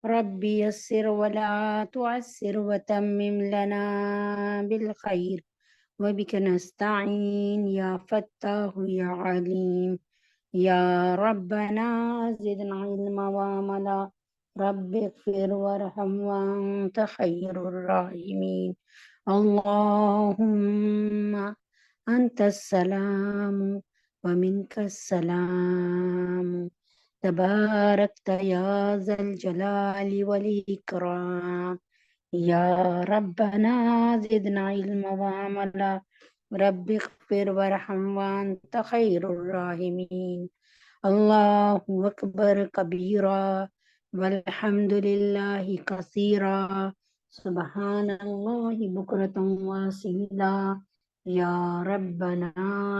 ربي يسر ولا تعسر وتمم لنا بالخير وبك نستعين يا فتاح يا عليم يا ربنا زدنا علما وعملا رب اغفر وارحم وأنت خير الراحمين اللهم أنت السلام ومنك السلام تباركت يا ذا الجلال والإكرام يا ربنا زدنا علما وعملا رب اغفر وارحم وأنت خير الراحمين الله أكبر كبيرا والحمد لله كثيرا سبحان الله بكرة وأصيلا يا ربنا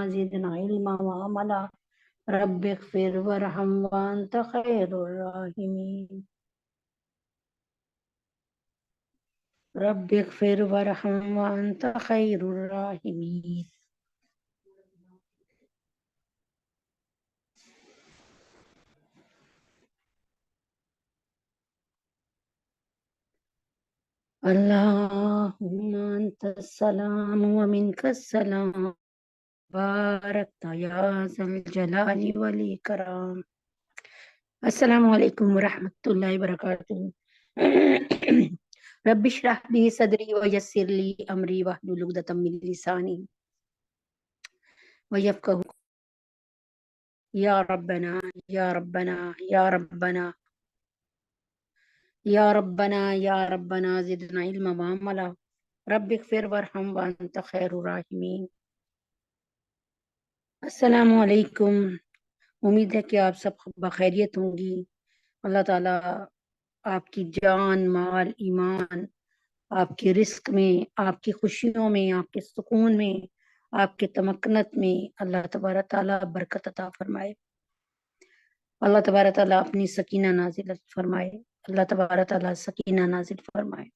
زدنا علما وعملا رب اغفر وارحم وأنت خير الراحمين رب اغفر وارحم وأنت خير الراحمين اللهم أنت السلام ومنك السلام باركت يا ذا الجلال والإكرام السلام علیکم ورحمۃ اللہ وبرکاتہ رب اشرح لي صدری ويسر لي امری واحلل عقدۃ من لسانی ويفقهوا یا ربنا یا ربنا یا ربنا یا ربنا یا ربنا زدنا علما وعملا رب اغفر وارحم وانت خیر الراحمین السلام علیکم. امید ہے کہ آپ سب بخیریت ہوں گی. اللہ تعالیٰ آپ کی جان مال ایمان آپ کے رزق میں آپ کی خوشیوں میں آپ کے سکون میں آپ کے تمکنت میں اللہ تبارک تعالیٰ برکت عطا فرمائے. اللہ تبارک تعالیٰ اپنی سکینہ نازل فرمائے. اللہ تبارک تعالیٰ سکینہ نازل فرمائے.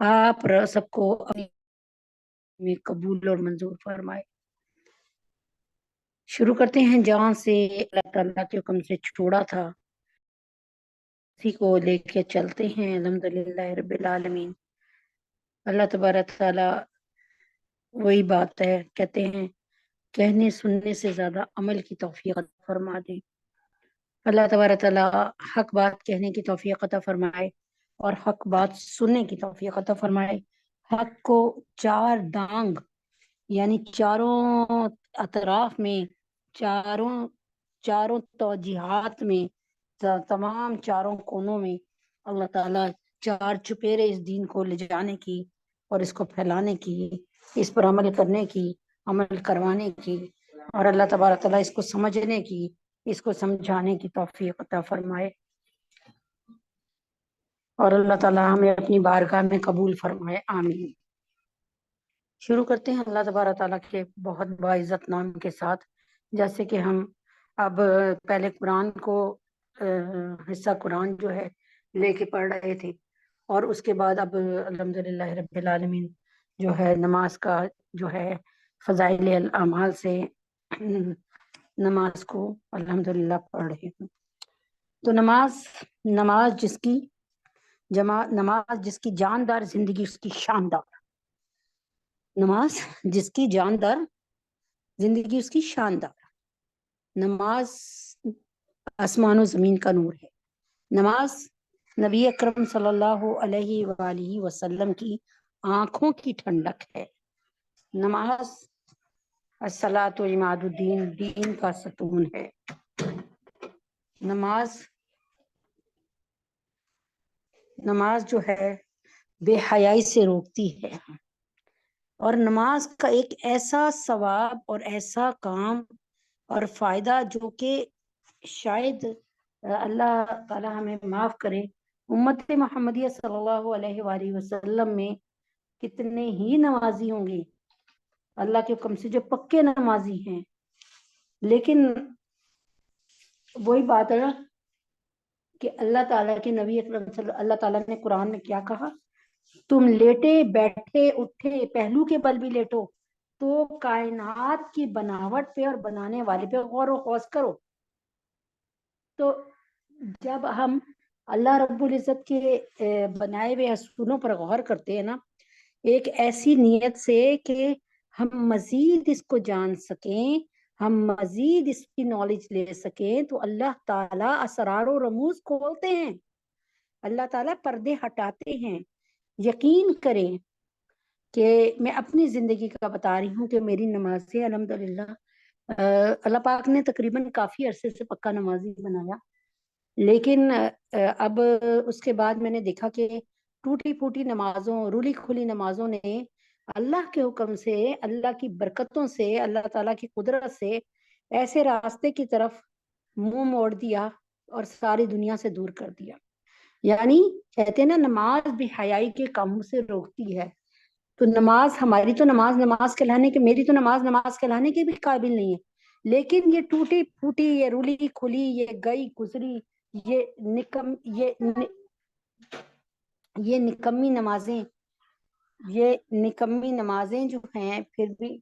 آپ سب کو اپنی قبول اور منظور فرمائے. شروع کرتے ہیں جہاں سے اللہ تعالیٰ کے حکم سے چھوڑا تھا اسی کو لے کے چلتے ہیں. الحمدللہ رب العالمین. اللہ تبارک تعالیٰ وہی بات ہے، کہتے ہیں کہنے سننے سے زیادہ عمل کی توفیق عطا فرما دے. اللہ تبارک تعالیٰ حق بات کہنے کی توفیق عطا فرمائے اور حق بات سننے کی توفیق عطا فرمائے. حق کو چار دانگ یعنی چاروں اطراف میں چاروں توجیہات میں تمام چاروں کونوں میں اللہ تعالیٰ چار چپیرے اس دین کو لے جانے کی اور اس کو پھیلانے کی، اس پر عمل کرنے کی، عمل کروانے کی اور اللہ تبارک تعالیٰ اس کو سمجھنے کی، اس کو سمجھانے کی توفیق عطا فرمائے اور اللہ تعالیٰ ہمیں اپنی بارگاہ میں قبول فرمائے. آمین. شروع کرتے ہیں اللہ تبارک تعالیٰ کے بہت باعزت نام کے ساتھ. جیسے کہ ہم اب پہلے قرآن کو حصہ قرآن جو ہے لے کے پڑھ رہے تھے اور اس کے بعد اب الحمدللہ رب العالمین جو ہے نماز کا جو ہے فضائل الاعمال سے نماز کو الحمدللہ پڑھ رہے ہیں. تو نماز جس کی جاندار زندگی اس کی شاندار. نماز جس کی جاندار زندگی اس کی شاندار. نماز آسمان و زمین کا نور ہے. نماز نبی اکرم صلی اللہ علیہ وآلہ وسلم کی آنکھوں کی ٹھنڈک ہے. نماز الصلاۃ عماد الدین، دین کا ستون ہے. نماز جو ہے بے حیائی سے روکتی ہے اور نماز کا ایک ایسا ثواب اور ایسا کام اور فائدہ جو کہ شاید اللہ تعالی ہمیں معاف کرے، امت محمدیہ صلی اللہ علیہ وآلہ وسلم میں کتنے ہی نمازی ہوں گے اللہ کے حکم سے جو پکے نمازی ہیں، لیکن وہی بات ہے کہ اللہ تعالیٰ کے نبی اکرم اللہ تعالیٰ نے قرآن میں کیا کہا؟ تم لیٹے بیٹھے اٹھے پہلو کے بل بھی لیٹو تو کائنات کی بناوٹ پہ اور بنانے والے پہ غور و خوض کرو. تو جب ہم اللہ رب العزت کے بنائے ہوئے اصولوں پر غور کرتے ہیں نا، ایک ایسی نیت سے کہ ہم مزید اس کو جان سکیں، ہم مزید اس کی نالج لے سکیں، تو اللہ تعالیٰ اسرار و رموز کھولتے ہیں، اللہ تعالیٰ پردے ہٹاتے ہیں۔ یقین کریں کہ میں اپنی زندگی کا بتا رہی ہوں کہ میری نمازیں الحمدللہ اللہ پاک نے تقریباً کافی عرصے سے پکا نمازی بنایا، لیکن اب اس کے بعد میں نے دیکھا کہ ٹوٹی پھوٹی نمازوں، رولی کھلی نمازوں نے اللہ کے حکم سے، اللہ کی برکتوں سے، اللہ تعالیٰ کی قدرت سے ایسے راستے کی طرف منہ موڑ دیا اور ساری دنیا سے دور کر دیا۔ یعنی کہتے ہیں نا، نماز بھی حیائی کے کاموں سے روکتی ہے، تو نماز ہماری تو نماز کہلانے کے، میری تو نماز کہلانے کے بھی قابل نہیں ہے، لیکن یہ ٹوٹی پھوٹی، یہ رولی کھلی، یہ گئی گزری، یہ نکم یہ نکمی نمازیں، یہ نکمی نمازیں جو ہیں، پھر بھی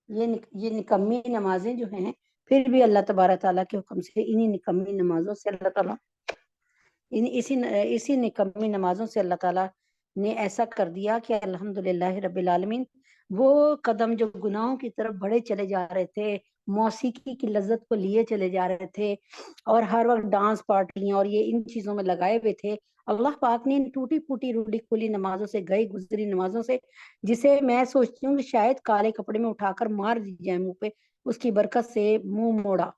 یہ نکمی نمازیں جو ہیں، پھر بھی اللہ تبارک تعالیٰ کے حکم سے انہی نکمی نمازوں سے اللہ تعالیٰ اسی نکمی نمازوں سے اللہ تعالیٰ نے ایسا کر دیا کہ الحمدللہ رب العالمین وہ قدم جو گناہوں کی طرف بڑھے چلے جا رہے تھے، موسیقی کی لذت کو لیے چلے جا رہے تھے، اور ہر وقت ڈانس پارٹیاں اور یہ ان چیزوں میں لگائے ہوئے تھے، اللہ پاک نے ان ٹوٹی پھوٹی رولی کھلی نمازوں سے، گئی گزری نمازوں سے، جسے میں سوچتی ہوں کہ شاید کالے کپڑے میں اٹھا کر مار دی جائے منہ پہ، اس کی برکت سے منہ موڑا۔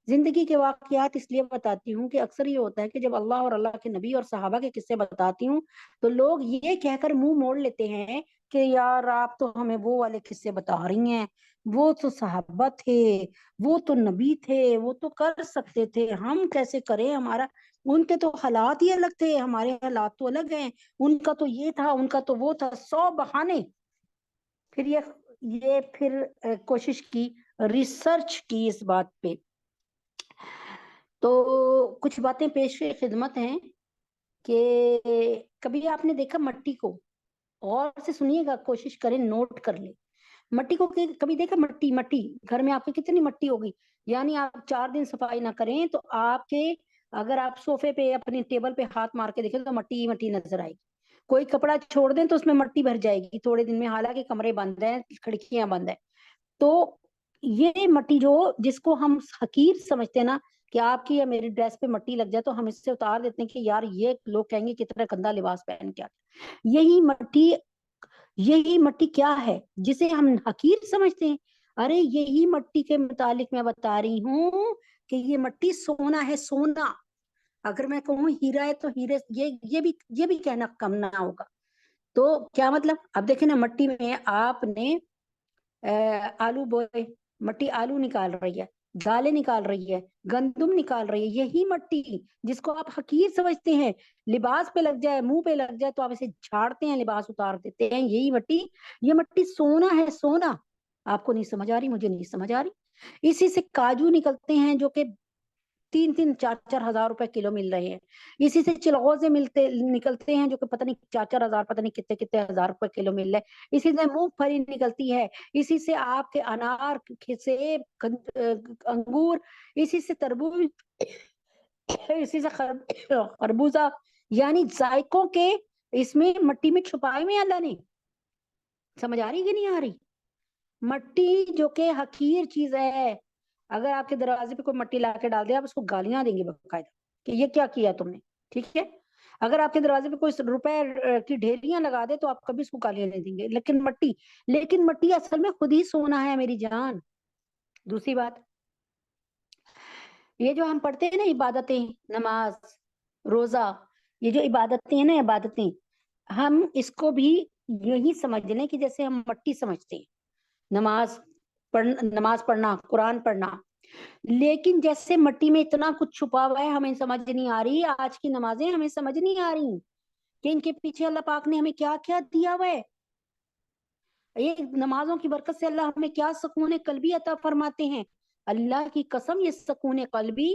زندگی کے واقعات اس لیے بتاتی ہوں کہ اکثر یہ ہوتا ہے کہ جب اللہ اور اللہ کے نبی اور صحابہ کے قصے بتاتی ہوں تو لوگ یہ کہہ کر منہ موڑ لیتے ہیں کہ یار آپ تو ہمیں وہ والے قصے بتا رہی ہیں، وہ تو صحابہ تھے، وہ تو نبی تھے، وہ تو کر سکتے تھے، ہم کیسے کریں، ہمارا ان کے تو حالات ہی الگ تھے، ہمارے حالات تو الگ ہیں، ان کا تو یہ تھا، ان کا تو وہ تھا، 100 بہانے۔ پھر کوشش کی، ریسرچ کی اس بات پہ، تو کچھ باتیں پیش خدمت ہیں کہ کبھی آپ نے دیکھا مٹی کو، اور سے سنیے گا، کوشش کریں نوٹ کر لیں، مٹی کو کبھی دیکھا؟ مٹی گھر میں آپ کے کتنی مٹی ہوگی، یعنی آپ 4 دن صفائی نہ کریں تو آپ کے، اگر آپ صوفے پہ اپنی ٹیبل پہ ہاتھ مار کے دیکھیں تو مٹی مٹی نظر آئے گی، کوئی کپڑا چھوڑ دیں تو اس میں مٹی بھر جائے گی تھوڑے دن میں، حالانکہ کمرے بند ہیں، کھڑکیاں بند ہیں۔ تو یہ مٹی جس کو ہم حقیر سمجھتے ہیں نا، کہ آپ کی یا میری ڈریس پہ مٹی لگ جائے تو ہم اس سے اتار دیتے ہیں کہ یار یہ لوگ کہیں گے کتنا گندا لباس پہن کے آتے، یہی مٹی کیا ہے جسے ہم حقیر سمجھتے ہیں؟ ارے یہی مٹی کے متعلق میں بتا رہی ہوں کہ یہ مٹی سونا ہے، سونا۔ اگر میں کہوں ہیرا ہے تو ہیرے، یہ بھی کہنا کم نہ ہوگا۔ تو کیا مطلب؟ اب دیکھیں نا، مٹی میں آپ نے آلو بوئے، مٹی آلو نکال رہی ہے، دالیں نکال رہی ہے، گندم نکال رہی ہے، یہی مٹی جس کو آپ حقیر سمجھتے ہیں، لباس پہ لگ جائے، منہ پہ لگ جائے تو آپ اسے جھاڑتے ہیں، لباس اتار دیتے ہیں، یہی مٹی، یہ مٹی سونا ہے، سونا۔ آپ کو نہیں سمجھ آ رہی، مجھے نہیں سمجھ آ رہی۔ اسی سے کاجو نکلتے ہیں جو کہ 3,000-4,000 روپے کلو مل رہے ہیں، اسی سے چلغوزے نکلتے ہیں جو کہ پتہ نہیں 4,000 پتہ نہیں کتنے ہزار روپے کلو مل رہے ہیں، اسی سے مونگ پھلی نکلتی ہے، اسی سے آپ کے انار، سیب، انگور، اسی سے تربوز، اسی سے خربوزہ، یعنی ذائقوں کے اس میں مٹی میں چھپائے ہوئے اللہ نے۔ سمجھ آ رہی کہ نہیں آ رہی؟ مٹی جو کہ حقیر چیز ہے، اگر آپ کے دروازے پہ کوئی مٹی لا کے ڈال دے، آپ اس کو گالیاں دیں گے باقاعدہ کہ یہ کیا کیا تم نے، ٹھیک ہے؟ اگر آپ کے دروازے پہ کوئی روپے کی ڈھیریاں لگا دے تو آپ کبھی اس کو گالیاں نہیں دیں گے، لیکن مٹی اصل میں خود ہی سونا ہے میری جان۔ دوسری بات، یہ جو ہم پڑھتے ہیں نا عبادتیں، نماز، روزہ، یہ جو عبادتیں ہیں نا، عبادتیں، ہم اس کو بھی یہی سمجھ لیں کہ جیسے ہم مٹی سمجھتے ہیں، نماز پڑھنا، قرآن پڑھنا، لیکن جیسے مٹی میں اتنا کچھ چھپا ہوا ہے ہمیں سمجھ نہیں آ رہی، آج کی نمازیں ہمیں سمجھ نہیں آ رہی کہ ان کے پیچھے اللہ پاک نے ہمیں کیا کیا دیا ہوا ہے، یہ نمازوں کی برکت سے اللہ ہمیں کیا سکون قلبی عطا فرماتے ہیں۔ اللہ کی قسم، یہ سکون قلبی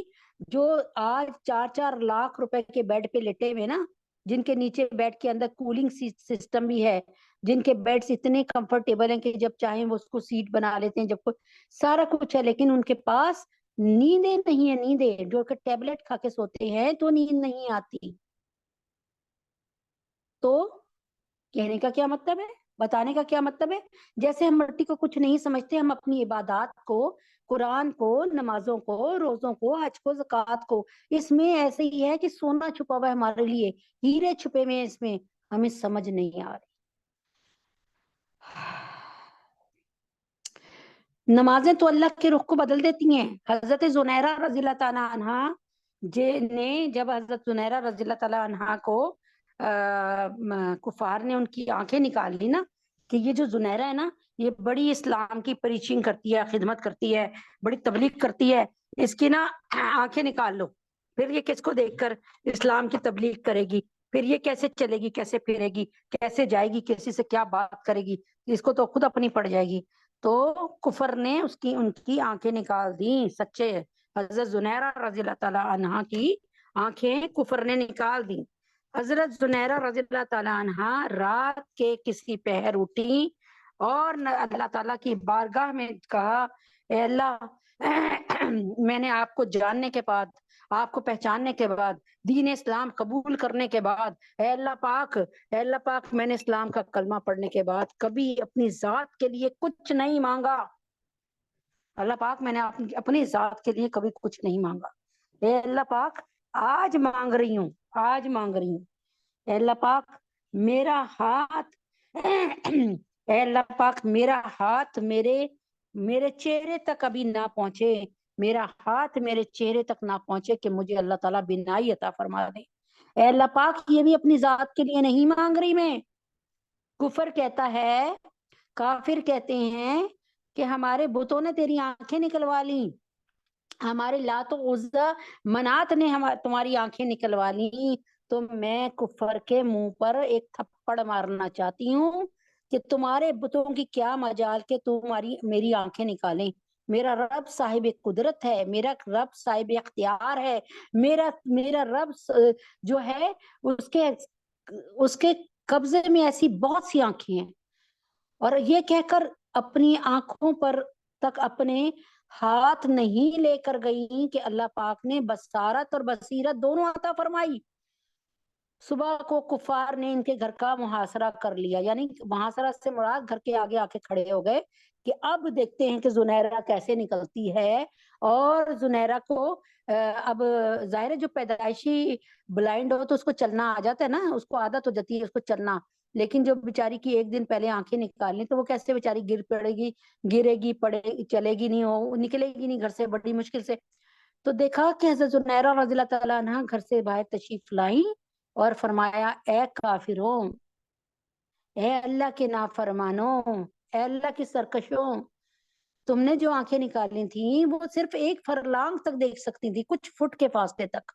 جو آج 4-4 لاکھ روپے کے بیڈ پہ لیٹے ہوئے نا، جن کے نیچے بیڈ کے اندر کولنگ سسٹم بھی ہے، جن کے بیڈز اتنے کمفرٹیبل ہیں کہ جب چاہیں وہ اس کو سیٹ بنا لیتے ہیں، جب کوئی سارا کچھ ہے، لیکن ان کے پاس نیندیں نہیں ہے، نیندیں جو کہ ٹیبلٹ کھا کے سوتے ہیں تو نیند نہیں آتی۔ تو کہنے کا کیا مطلب ہے، بتانے کا کیا مطلب ہے؟ جیسے ہم مٹی کو کچھ نہیں سمجھتے، ہم اپنی عبادات کو، قرآن کو، نمازوں کو، روزوں کو، حج کو، زکوٰۃ کو، اس میں ایسے ہی ہے کہ سونا چھپا ہوا ہے ہمارے لیے، ہیرے چھپے ہوئے ہیں اس میں، ہمیں سمجھ نہیں آ رہی۔ نمازیں تو اللہ کے رخ کو بدل دیتی ہیں۔ حضرت زنیرہ رضی اللہ تعالیٰ عنہ جب حضرت زنیرہ رضی اللہ تعالیٰ عنہ کو کفار نے ان کی آنکھیں نکال لی نا، کہ یہ جو زنیرہ ہے نا، یہ بڑی اسلام کی پریچنگ کرتی ہے، خدمت کرتی ہے، بڑی تبلیغ کرتی ہے، اس کی نا آنکھیں نکال لو، پھر یہ کس کو دیکھ کر اسلام کی تبلیغ کرے گی، پھر یہ کیسے چلے گی، کیسے پھرے گی، کیسے جائے گی، کسی سے کیا بات کرے گی، اس کو تو خود اپنی پڑ جائے گی۔ تو کفر نے ان کی آنکھیں نکال دی، سچے حضرت زنیرہ رضی اللہ تعالیٰ عنہ کی آنکھیں کفر نے نکال دی۔ حضرت زنیرہ رضی اللہ تعالیٰ عنہ رات کے کسی پہر اٹھی اور اللہ تعالیٰ کی بارگاہ میں کہا، اے اللہ، میں نے آپ کو جاننے کے بعد، آپ کو پہچاننے کے بعد، دین اسلام قبول کرنے کے بعد، اے اللہ پاک، میں نے اسلام کا کلمہ پڑھنے کے بعد کبھی اپنی ذات کے لیے کچھ نہیں مانگا۔ اللہ پاک، میں نے اپنی ذات کے لیے کبھی کچھ نہیں مانگا۔ اے اللہ پاک، آج مانگ رہی ہوں، اے اللہ پاک میرا ہاتھ اے اللہ پاک میرا ہاتھ میرے چہرے تک ابھی نہ پہنچے، میرا ہاتھ میرے چہرے تک نہ پہنچے کہ مجھے اللہ تعالیٰ بینائی عطا فرما دے۔ اے اللہ پاک، یہ بھی اپنی ذات کے لیے نہیں مانگ رہی میں۔ کفر کہتا ہے، کافر کہتے ہیں کہ ہمارے بتوں نے تیری آنکھیں نکلوا لی، ہمارے لات و عزا منات نے تمہاری آنکھیں نکلوا لی۔ تو میں کفر کے منہ پر ایک تھپڑ مارنا چاہتی ہوں کہ تمہارے بتوں کی کیا مجال کہ میری آنکھیں نکالیں۔ میرا رب صاحب قدرت ہے، میرا رب صاحب اختیار ہے، میرا رب جو ہے اس کے قبضے میں ایسی بہت سی آنکھیں ہیں۔ اور یہ کہہ کر اپنی آنکھوں پر تک اپنے ہاتھ نہیں لے کر گئی کہ اللہ پاک نے بصارت اور بصیرت دونوں عطا فرمائی۔ صبح کو کفار نے ان کے گھر کا محاصرہ کر لیا، یعنی محاصرہ سے مراد گھر کے آگے آ کے کھڑے ہو گئے کہ اب دیکھتے ہیں کہ زنیرہ کیسے نکلتی ہے۔ اور زنیرہ کو اب ظاہر ہے جو پیدائشی بلائنڈ ہو تو اس کو چلنا آ جاتا ہے نا، اس کو عادت ہو جاتی ہے اس کو چلنا، لیکن جو بیچاری کی ایک دن پہلے آنکھیں نکالنی تو وہ کیسے بیچاری گرے گی چلے گی نہیں، نکلے گی نہیں گھر سے بڑی مشکل سے۔ تو دیکھا کہ حضرت زنیرہ رضی اللہ تعالیٰ عنہ گھر سے باہر تشریف لائیں اور فرمایا، اے کافروں، اے اللہ کے نافرمانوں، اے اللہ کی سرکشوں، تم نے جو آنکھیں نکالی تھیں وہ صرف ایک فرلانگ تک دیکھ سکتی تھی، کچھ فٹ کے فاصلے تک،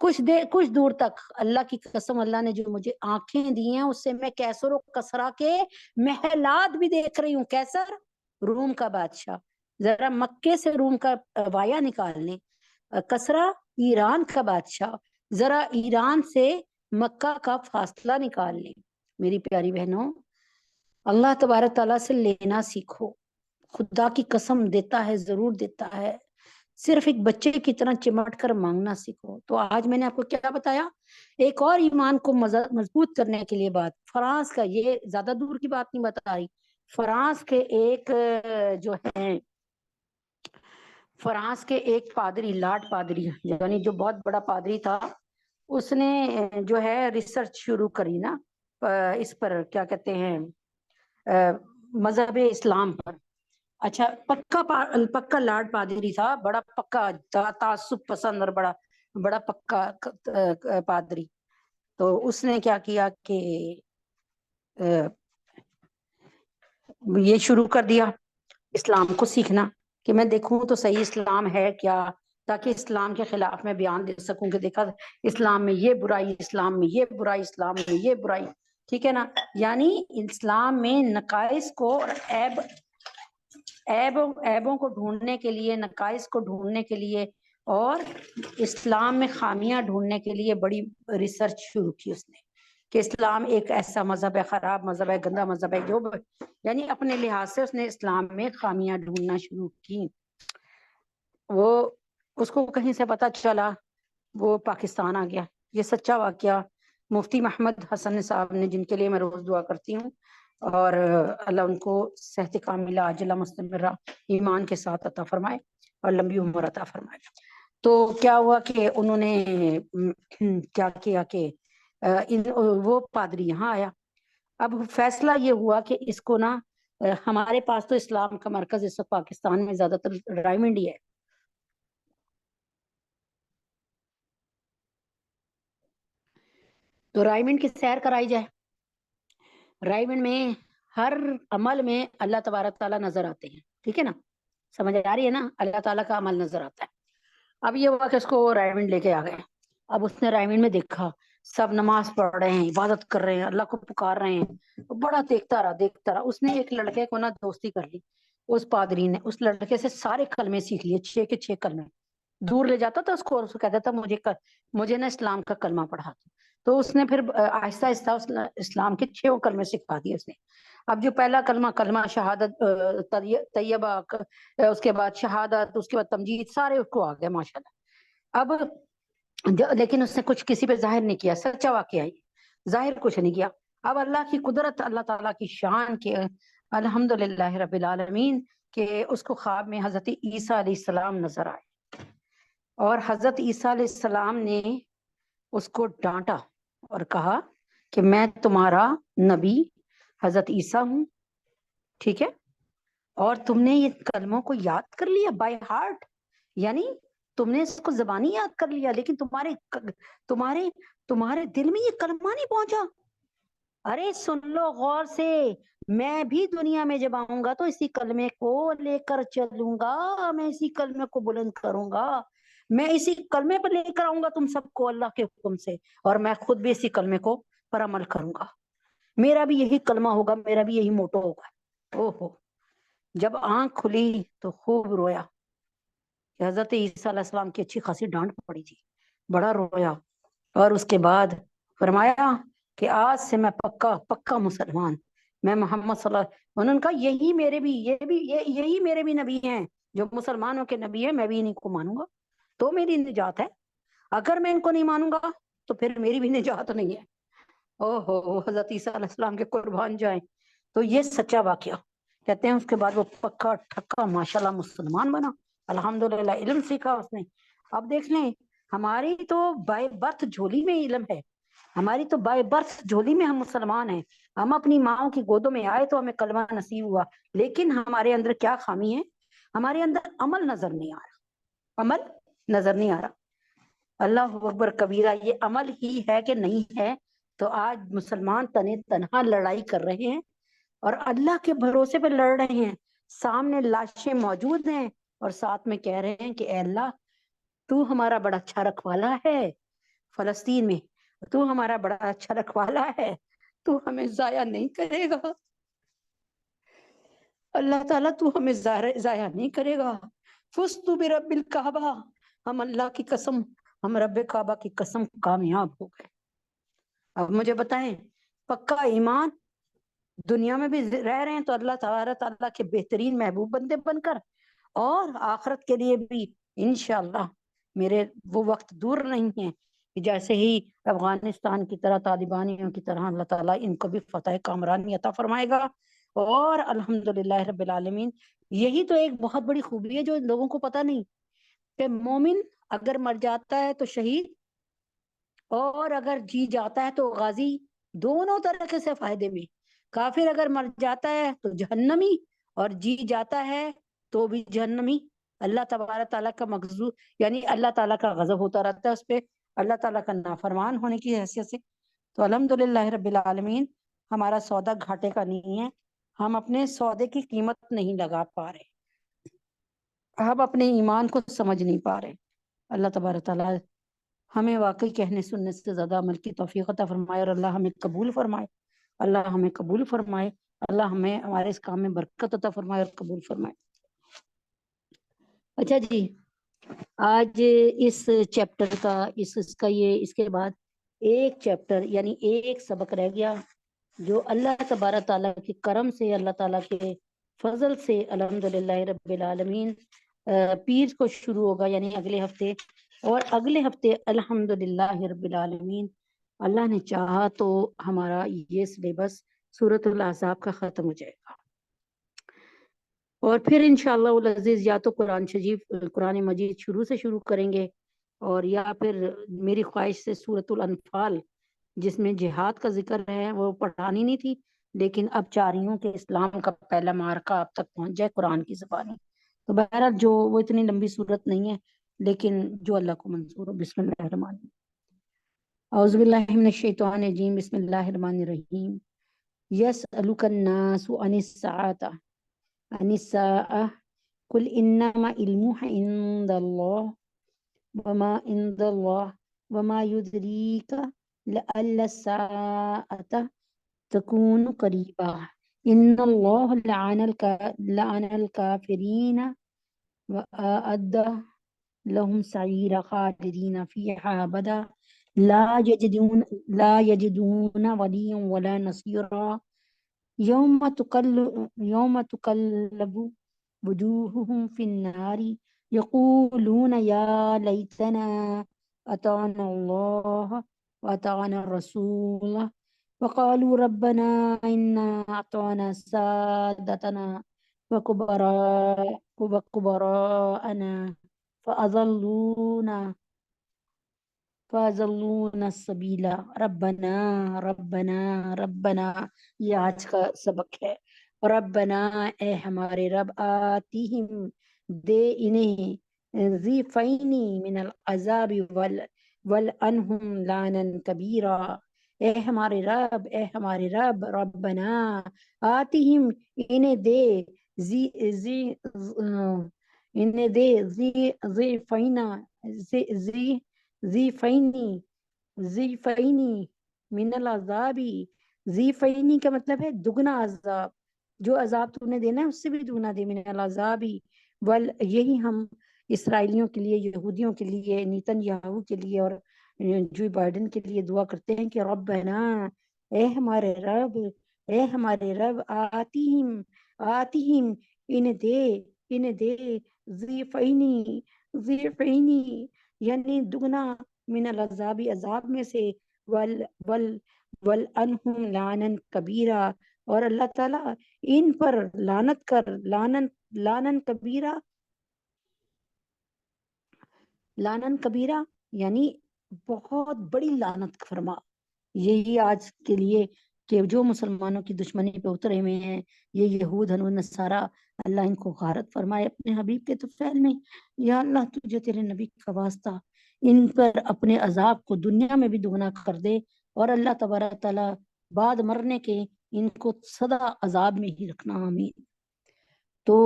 کچھ دور تک۔ اللہ کی قسم، اللہ نے جو مجھے آنکھیں دی ہیں اس سے میں کیسر و کسرا کے محلات بھی دیکھ رہی ہوں۔ کیسر روم کا بادشاہ، ذرا مکے سے روم کا وایا نکال لیں، کسرا ایران کا بادشاہ، ذرا ایران سے مکہ کا فاصلہ نکال لیں۔ میری پیاری بہنوں، اللہ تبارک تعالیٰ سے لینا سیکھو، خدا کی قسم دیتا ہے، ضرور دیتا ہے، صرف ایک بچے کی طرح چمٹ کر مانگنا سیکھو۔ تو آج میں نے آپ کو کیا بتایا، ایک اور ایمان کو مضبوط کرنے کے لیے بات، فرانس کا، یہ زیادہ دور کی بات نہیں بتا رہی، فرانس کے ایک پادری، لارڈ پادری، یعنی جو بہت بڑا پادری تھا، اس نے جو ہے ریسرچ شروع کری نا اس پر، کیا کہتے ہیں، مذہب اسلام پر۔ اچھا، پکا لارڈ پادری تھا، بڑا پکا تعصب پسند اور بڑا پکا پادری۔ تو اس نے کیا کیا کہ یہ شروع کر دیا اسلام کو سیکھنا، کہ میں دیکھوں تو صحیح اسلام ہے کیا، تاکہ اسلام کے خلاف میں بیان دے سکوں کہ دیکھا اسلام میں یہ برائی، اسلام میں یہ برائی، اسلام میں یہ برائی، ٹھیک ہے نا۔ یعنی اسلام میں نقائص کو اور عیبوں کو ڈھونڈنے کے لیے، نقائص کو ڈھونڈنے کے لیے اور اسلام میں خامیاں ڈھونڈنے کے لیے بڑی ریسرچ شروع کی اس نے، کہ اسلام ایک ایسا مذہب ہے، خراب مذہب ہے، گندا مذہب ہے، جو یعنی اپنے لحاظ سے اس نے اسلام میں خامیاں ڈھونڈنا شروع کی۔ اس کو کہیں سے پتا چلا، وہ پاکستان آ گیا، یہ سچا واقعہ مفتی محمد حسن صاحب نے، جن کے لیے میں روز دعا کرتی ہوں، اور اللہ ان کو صحت کاملہ عاجلہ مستمرہ ایمان کے ساتھ عطا فرمائے اور لمبی عمر عطا فرمائے۔ تو کیا ہوا کہ انہوں نے کیا کیا کہ وہ پادری یہاں آیا۔ اب فیصلہ یہ ہوا کہ اس کو نا، ہمارے پاس تو اسلام کا مرکز اس وقت پاکستان میں زیادہ تر رائمنڈ ہی ہے، تو رائمنڈ کی سیر کرائی جائے۔ رائمنڈ میں ہر عمل میں اللہ تبارک تعالیٰ نظر آتے ہیں، ٹھیک ہے نا، سمجھ آ رہی ہے نا، اللہ تعالیٰ کا عمل نظر آتا ہے۔ اب یہ ہوا کہ اس کو رائمنڈ لے کے آ گئے۔ اب اس نے رائمنڈ میں دیکھا سب نماز پڑھ رہے ہیں، عبادت کر رہے ہیں، اللہ کو پکار رہے ہیں، بڑا دیکھتا رہا۔ اس نے ایک لڑکے کو نا دوستی کر لی، اس پادری نے اس لڑکے سے سارے کلمے سیکھ لیے، 6 کے 6 کلمے۔ دور لے جاتا تھا اس کو اور اس کو کہتا تھا مجھے نا اسلام کا کلمہ پڑھا دو۔ تو اس نے پھر آہستہ آہستہ اسلام کے 6 کلمے سکھا دیے اس نے۔ اب جو پہلا کلمہ شہادت طیبہ، اس کے بعد شہادت، اس کے بعد تمجید، سارے اس کو آ گئے ماشاءاللہ۔ اب لیکن اس نے کچھ کسی پہ ظاہر نہیں کیا، سچا واقعہ ہے، ظاہر کچھ نہیں کیا۔ اب اللہ کی قدرت، اللہ تعالیٰ کی شان کے الحمدللہ رب العالمین کہ اس کو خواب میں حضرت عیسیٰ علیہ السلام نظر آئے، اور حضرت عیسیٰ علیہ السلام نے اس کو ڈانٹا اور کہا کہ میں تمہارا نبی حضرت عیسیٰ ہوں، ٹھیک ہے، اور تم نے یہ کلموں کو یاد کر لیا بائی ہارٹ، یعنی تم نے اس کو زبانی یاد کر لیا، لیکن تمہارے دل میں یہ کلمہ نہیں پہنچا۔ ارے سن لو غور سے، میں بھی دنیا میں جب آؤں گا تو اسی کلمے کو لے کر چلوں گا، میں اسی کلمے کو بلند کروں گا، میں اسی کلمے پر لے کر آؤں گا تم سب کو اللہ کے حکم سے، اور میں خود بھی اسی کلمے کو پر عمل کروں گا، میرا بھی یہی کلمہ ہوگا، میرا بھی یہی موٹو ہوگا۔ اوہو، جب آنکھ کھلی تو خوب رویا کہ حضرت عیسیٰ علیہ السلام کی اچھی خاصی ڈانٹ پڑی تھی، بڑا رویا، اور اس کے بعد فرمایا کہ آج سے میں پکا مسلمان، میں محمد صلی اللہ علیہ وسلم، انہوں نے کہا یہی میرے بھی نبی ہیں، جو مسلمانوں کے نبی ہیں، میں بھی انہیں کو مانوں گا تو میری نجات ہے، اگر میں ان کو نہیں مانوں گا تو پھر میری بھی نجات نہیں ہے۔ اوہو، حضرت عیسیٰ علیہ السلام کے قربان جائیں۔ تو یہ سچا واقعہ، کہتے ہیں اس کے بعد وہ پکا ٹھکا ماشاءاللہ مسلمان بنا، الحمدللہ علم سیکھا اس نے۔ اب دیکھ لیں، ہماری تو بائی برتھ جھولی میں علم ہے، ہماری تو بائی برتھ جھولی میں ہم مسلمان ہیں، ہم اپنی ماں کی گودوں میں آئے تو ہمیں کلمہ نصیب ہوا، لیکن ہمارے اندر کیا خامی ہے؟ ہمارے اندر عمل نظر نہیں آ رہا، عمل نظر نہیں آ رہا۔ اللہ اکبر کبیرہ، یہ عمل ہی ہے کہ نہیں ہے؟ تو آج مسلمان تنہا لڑائی کر رہے ہیں اور اللہ کے بھروسے پہ لڑ رہے ہیں، سامنے لاشیں موجود ہیں اور ساتھ میں کہہ رہے ہیں کہ اے اللہ تو ہمارا بڑا اچھا رکھوالا ہے، فلسطین میں تو ہمارا بڑا اچھا رکھوالا ہے، تو ہمیں ضائع نہیں کرے گا، اللہ تعالیٰ تو ہمیں ضائع نہیں کرے گا۔ فزت برب الکعبہ، ہم اللہ کی قسم، ہم رب کعبہ کی قسم کامیاب ہو گئے۔ اب مجھے بتائیں، پکا ایمان، دنیا میں بھی رہ رہے ہیں تو اللہ تعالیٰ کے بہترین محبوب بندے بن کر، اور آخرت کے لیے بھی انشاءاللہ میرے وہ وقت دور نہیں ہیں کہ جیسے ہی افغانستان کی طرح، طالبانیوں کی طرح اللہ تعالیٰ ان کو بھی فتح کامرانی عطا فرمائے گا، اور الحمدللہ رب العالمین۔ یہی تو ایک بہت بڑی خوبی ہے جو لوگوں کو پتہ نہیں، کہ مومن اگر مر جاتا ہے تو شہید، اور اگر جی جاتا ہے تو غازی، دونوں طریقے سے فائدے میں۔ کافر اگر مر جاتا ہے تو جہنمی، اور جی جاتا ہے تو بھی جہنمی۔ اللہ تبارک تعالیٰ کا مغضوب، یعنی اللہ تعالیٰ کا غضب ہوتا رہتا ہے اس پہ، اللہ تعالیٰ کا نافرمان ہونے کی حیثیت سے۔ تو الحمدللہ رب العالمین، ہمارا سودا گھاٹے کا نہیں ہے، ہم اپنے سودے کی قیمت نہیں لگا پا رہے، ہم اپنے ایمان کو سمجھ نہیں پا رہے۔ اللہ تبارک تعالیٰ ہمیں واقعی کہنے سننے سے زیادہ عمل کی توفیق عطا فرمائے، اور اللہ ہمیں قبول فرمائے، اللہ ہمیں قبول فرمائے، اللہ ہمیں ہمارے اس کام میں برکت عطا فرمائے اور قبول فرمائے۔ اچھا جی، آج اس چیپٹر کا اس کے بعد ایک چیپٹر یعنی ایک سبق رہ گیا، جو اللہ تبارک تعالیٰ کے کرم سے، اللہ تعالیٰ کے فضل سے الحمدللہ رب العالمین پیر کو شروع ہوگا، یعنی اگلے ہفتے، اور اگلے ہفتے الحمدللہ رب العالمین اللہ نے چاہا تو ہمارا یہ سلیبس سورۃ الاحزاب کا ختم ہو جائے گا، اور پھر انشاءاللہ العزیز یا تو قرآن مجید شروع کریں گے، اور یا پھر میری خواہش سے سورۃ الانفال جس میں جہاد کا ذکر ہے وہ پڑھانی نہیں تھی، لیکن اب چاہ رہی ہوں کہ اسلام کا پہلا معرکہ اب تک پہنچ جائے قرآن کی زبانی. تو بہرحال جو وہ اتنی لمبی صورت نہیں ہے، لیکن جو اللہ کو منظور ہو. بسم اللہ الرحمن الرحیم. اعوذ باللہ من الشیطان الرجیم. بسم اللہ الرحمن الرحیم. یسألک الناس عن الساعة قل انما علمها عند الله وما يدريك لعل الساعة تكون قريبا ان الله لعن الكافرين وأعد لهم سعيرا خالدين فيها أبدا لا يجدون وليا ولا نصيرا يوم تقلب وجوههم في النار يقولون يا ليتنا أطعنا الله وأطعنا الرسول وقالوا ربنا إنا أطعنا سادتنا وكبراءنا فأضلونا السبيل ربنا ربنا. یہ آج کا سبق ہے. ربنا اے ہمارے رب، آتیہم دے انہیں ضعفین من العذاب والعنہم لانا کبیرا. اے ہمارے رب ربنا آتیہم انہیں دے ضعفینی من العذابی. ضعفینی کا مطلب ہے دگنا عذاب، جو عذاب تو نے دینا ہے اس سے بھی دگنا دے. من العذابی یہی ہم اسرائیلیوں کے لیے، یہودیوں کے لیے، نیتن یاہو کے لیے اور جو بائیڈن کے لیے دعا کرتے ہیں کہ ربنا اے ہمارے رب آتیہم انہیں دے ضعفینی یعنی دگنا من العذاب عذاب میں سے، والعنہم لعنا کبیرہ اور اللہ تعالیٰ ان پر لعنن کبیرہ یعنی بہت بڑی لعنت فرما. یہی آج کے لیے کہ جو مسلمانوں کی دشمنی پہ اترے ہوئے ہیں یہ یہود و نصارہ، اللہ ان کو غارت فرمائے اپنے حبیب کے طفیل میں. یا اللہ تجھے تیرے نبی کا واسطہ ان پر اپنے عذاب کو دنیا میں بھی دگنا کر دے، اور اللہ تبارک تعالیٰ بعد مرنے کے ان کو سدا عذاب میں ہی رکھنا. آمین. تو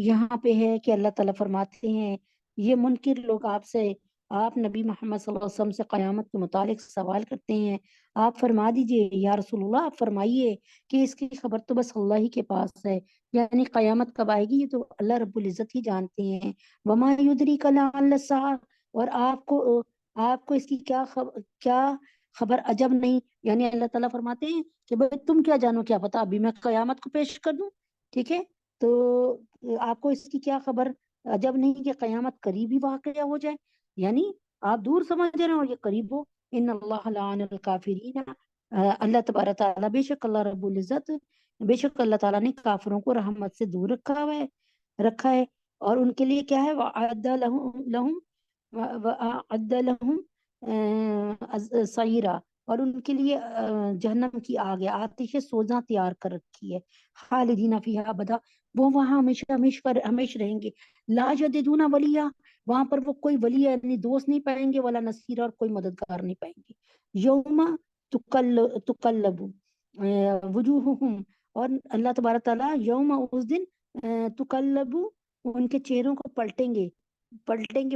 یہاں پہ ہے کہ اللہ تعالیٰ فرماتے ہیں یہ منکر لوگ آپ نبی محمد صلی اللہ علیہ وسلم سے قیامت کے متعلق سوال کرتے ہیں. آپ فرما دیجئے یا رسول اللہ، آپ فرمائیے کہ اس کی خبر تو بس اللہ ہی کے پاس ہے، یعنی قیامت کب آئے گی یہ تو اللہ رب العزت ہی جانتے ہیں. وما یدریک لعل الساعہ، اور آپ کو اس کی کیا خبر عجب نہیں، یعنی اللہ تعالیٰ فرماتے ہیں کہ بھئی تم کیا جانو، کیا پتا ابھی میں قیامت کو پیش کر دوں. ٹھیک ہے، تو آپ کو اس کی کیا خبر عجب نہیں کہ قیامت قریب ہی واقع ہو جائے، یعنی آپ دور سمجھ رہے ہو یہ قریب ہو. ان اللہ لعن الکافرین، اللہ تبارک تعالیٰ بے شک اللہ رب العزت، بے شک اللہ تعالیٰ نے کافروں کو رحمت سے دور رکھا ہے اور ان کے لیے کیا ہے وَأَعَدَّ لَهُمْ سعیرا، اور ان کے لیے جہنم کی آگ ہے، آتش سوزاں تیار کر رکھی ہے. خالدین فیہا ابدا، وہ وہاں ہمیشہ رہیں گے. لا یجدون ولیا، وہاں پر وہ کوئی ولی یعنی دوست نہیں پائیں گے، ولا نصیر، اور کوئی مددگار نہیں پائیں گے. یوم تقلب وجوہہم، اور اللہ تبارک تعالیٰ یوم اس دن تقلب ان کے چہروں کو پلٹیں گے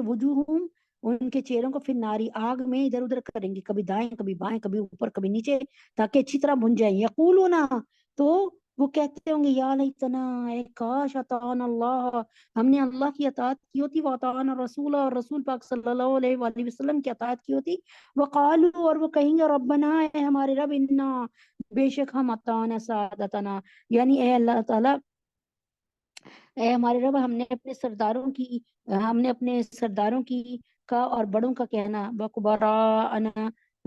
وجوہہم ان کے چہروں کو پھر ناری آگ میں ادھر ادھر کریں گے، کبھی دائیں کبھی بائیں کبھی اوپر کبھی نیچے، تاکہ اچھی طرح بھن جائیں. یقولون، تو وہ کہتے ہوں گے یا لیتنا، اے کاش اطعنا اللہ، ہم نے اللہ کی اطاعت کی ہوتی، واطعنا الرسول، اور رسول پاک صلی اللہ علیہ وآلہ وسلم کی اطاعت کی ہوتی. وقالو، اور وہ کہیں گے ربنا، اے ہمارے رب، انا، بے شک ہم اطعنا سادتنا، یعنی اے اللہ تعالیٰ، اے ہمارے رب، ہم نے اپنے سرداروں کی کا اور بڑوں کا کہنا، وکبراءنا،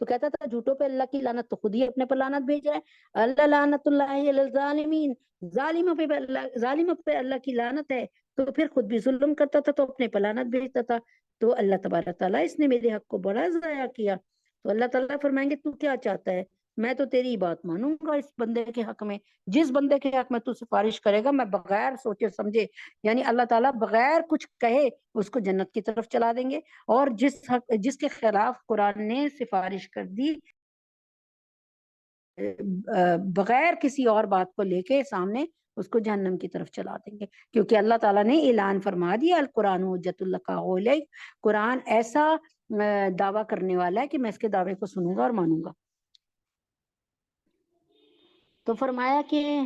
تو کہتا تھا جھوٹوں پہ اللہ کی لعنت، تو خود ہی اپنے پر لعنت بھیج رہا ہے، اللہ لعنت اللہ علی الظالمین، ظالموں پہ اللہ کی لعنت ہے، تو پھر خود بھی ظلم کرتا تھا تو اپنے پر لعنت بھیجتا تھا. تو اللہ تبارک تعالیٰ اس نے میرے حق کو بڑا ضائع کیا. تو اللہ تعالیٰ فرمائیں گے تو کیا چاہتا ہے، میں تو تیری بات مانوں گا اس بندے کے حق میں. جس بندے کے حق میں تو سفارش کرے گا میں بغیر سوچے سمجھے، یعنی اللہ تعالیٰ بغیر کچھ کہے اس کو جنت کی طرف چلا دیں گے. اور جس کے خلاف قرآن نے سفارش کر دی بغیر کسی اور بات کو لے کے سامنے، اس کو جہنم کی طرف چلا دیں گے. کیونکہ اللہ تعالیٰ نے اعلان فرما دیا القرآن حجت لک علیک، قرآن ایسا دعویٰ کرنے والا ہے کہ میں اس کے دعوے کو سنوں گا اور مانوں گا. تو فرمایا کہ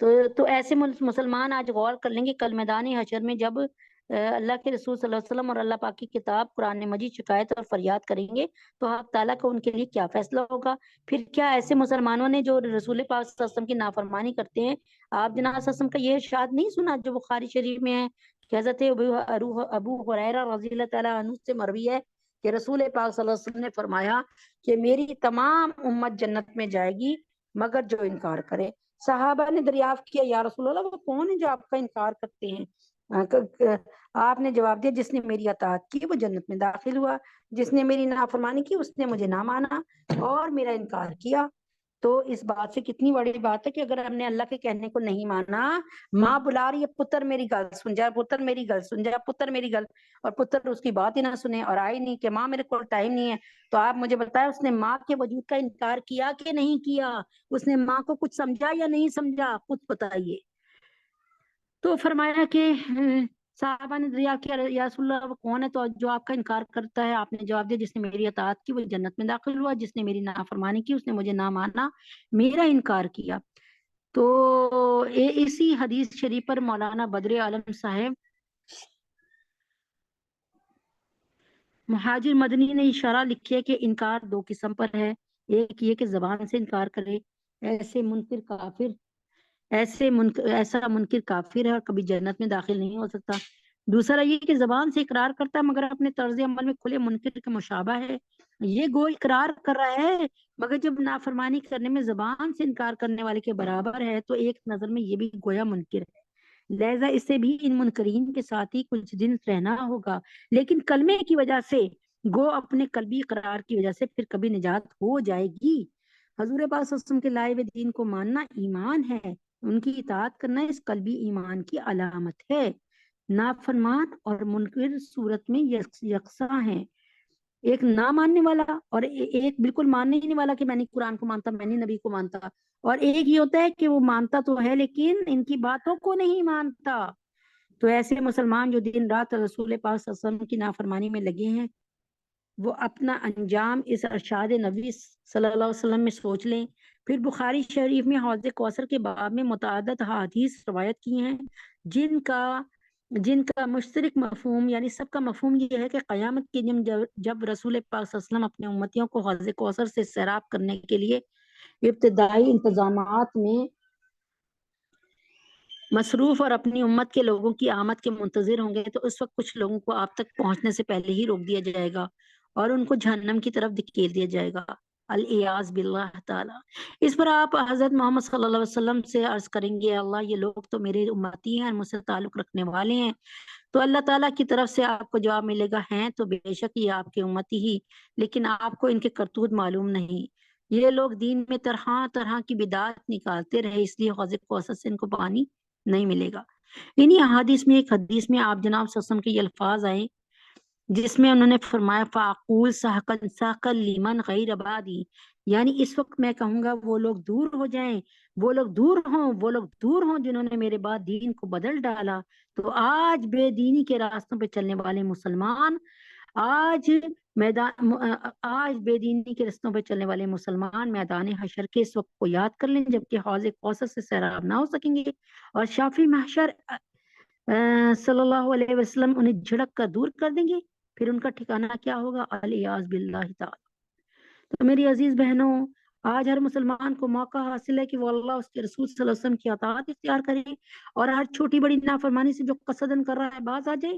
تو ایسے مسلمان آج غور کر لیں گے کل میدان حشر میں جب اللہ کے رسول صلی اللہ علیہ وسلم اور اللہ پاک کی کتاب قرآن مجید شکایت اور فریاد کریں گے تو حق تعالیٰ کا ان کے لیے کیا فیصلہ ہوگا. پھر کیا ایسے مسلمانوں نے جو رسول پاک صلی اللہ علیہ وسلم کی نافرمانی کرتے ہیں، آپ جناب صلی اللہ علیہ وسلم کا یہ ارشاد نہیں سنا جو بخاری شریف میں ہے کہ حضرت ابو ہریرہ رضی اللہ تعالیٰ عنہ سے مروی ہے کہ رسول پاک صلی اللہ علیہ وسلم نے فرمایا کہ میری تمام امت جنت میں جائے گی مگر جو انکار کرے. صحابہ نے دریافت کیا یا رسول اللہ وہ کون ہے جو آپ کا انکار کرتے ہیں؟ آپ نے جواب دیا جس نے میری اطاعت کی وہ جنت میں داخل ہوا، جس نے میری نافرمانی کی اس نے مجھے نہ مانا اور میرا انکار کیا. تو اس بات سے کتنی بڑی بات ہے کہ اگر ہم نے اللہ کے کہنے کو نہیں مانا، ماں بلا رہی ہے پتر میری گل سن جا، پتر میری گل سن جا، پتر میری گل، اور پتر اس کی بات ہی نہ سنے اور آئی نہیں کہ ماں میرے کو ٹائم نہیں ہے. تو آپ مجھے بتائیں اس نے ماں کے وجود کا انکار کیا کہ نہیں کیا؟ اس نے ماں کو کچھ سمجھا یا نہیں سمجھا؟ خود بتائیے. تو فرمایا کہ صحابہ نے دریافت کیا یا رسول اللہ وہ کون ہے تو جو آپ کا انکار کرتا ہے؟ آپ نے جواب دیا جس نے میری اطاعت کی وہ جنت میں داخل ہوا، جس نے میری نافرمانی کی اس نے مجھے نہ مانا، میرا انکار کیا. تو اسی حدیث شریف پر مولانا بدر عالم صاحب مہاجر مدنی نے اشارہ لکھی ہے کہ انکار دو قسم پر ہے. ایک یہ کہ زبان سے انکار کرے، ایسا منکر کافر ہے اور کبھی جنت میں داخل نہیں ہو سکتا. دوسرا یہ کہ زبان سے اقرار کرتا ہے مگر اپنے طرز عمل میں کھلے منکر کے مشابہ ہے. یہ گو اقرار کر رہا ہے مگر جب نافرمانی کرنے میں زبان سے انکار کرنے والے کے برابر ہے تو ایک نظر میں یہ بھی گویا منکر ہے. لہذا اسے بھی ان منکرین کے ساتھ ہی کچھ دن رہنا ہوگا، لیکن کلمے کی وجہ سے گو اپنے قلبی اقرار کی وجہ سے پھر کبھی نجات ہو جائے گی. حضور پاک صلی اللہ علیہ وسلم کے لائے ہوئے دین کو ماننا ایمان ہے، ان کی اطاعت کرنا اس قلبی ایمان کی علامت ہے. نافرمان اور منکر صورت میں یکساں ہیں، ایک نہ ماننے والا اور ایک بالکل ماننے ہی نہیں والا کہ میں نہیں قرآن کو مانتا، میں نہیں نبی کو مانتا، اور ایک یہ ہوتا ہے کہ وہ مانتا تو ہے لیکن ان کی باتوں کو نہیں مانتا. تو ایسے مسلمان جو دن رات رسول پاک صلی اللہ علیہ وسلم کی نافرمانی میں لگے ہیں وہ اپنا انجام اس ارشاد نبی صلی اللہ علیہ وسلم میں سوچ لیں. پھر بخاری شریف میں حوض کوثر کے باب میں متعدد حدیث روایت کی ہیں جن کا مشترک مفہوم یعنی سب کا مفہوم یہ ہے کہ قیامت کے دن جب رسول پاک صلی اللہ علیہ وسلم اپنے امتیوں کو حوض کوثر سے سیراب کرنے کے لیے ابتدائی انتظامات میں مصروف اور اپنی امت کے لوگوں کی آمد کے منتظر ہوں گے تو اس وقت کچھ لوگوں کو آپ تک پہنچنے سے پہلے ہی روک دیا جائے گا اور ان کو جہنم کی طرف دھکیل دیا جائے گا، الیاذ باللہ تعالی. اس پر آپ حضرت محمد صلی اللہ علیہ وسلم سے عرض کریں گے اللہ یہ لوگ تو میرے امتی ہیں، مجھ سے تعلق رکھنے والے ہیں. تو اللہ تعالیٰ کی طرف سے آپ کو جواب ملے گا ہیں تو بے شک یہ آپ کے امتی ہی، لیکن آپ کو ان کے کرتوت معلوم نہیں. یہ لوگ دین میں طرح طرح کی بدعات نکالتے رہے اس لیے حوض کوثر سے ان کو پانی نہیں ملے گا. انہی احادیث میں ایک حدیث میں آپ جناب صلی اللہ علیہ وسلم کے یہ الفاظ آئے جس میں انہوں نے فرمایا فاقول ساقل لیمن غیر عبادی، یعنی اس وقت میں کہوں گا وہ لوگ دور ہو جائیں، وہ لوگ دور ہوں جنہوں نے میرے بعد دین کو بدل ڈالا. تو آج بے دینی کے راستوں پہ چلنے والے مسلمان آج بے دینی کے رستوں پہ چلنے والے مسلمان میدان حشر کے اس وقت کو یاد کر لیں جبکہ حوض کوثر سے سیراب نہ ہو سکیں گے اور شافی محشر صلی اللہ علیہ وسلم انہیں جھڑک کر دور کر دیں گے. پھر ان کا ٹھکانہ کیا ہوگا؟ الیاذ باللہ تعالی. تو میری عزیز بہنوں، آج ہر مسلمان کو موقع حاصل ہے کہ وہ اللہ اس کے رسول صلی اللہ علیہ وسلم کی اطاعت اختیار کرے اور ہر چھوٹی بڑی نافرمانی سے جو قصدن کر رہا ہے باز آ جائے.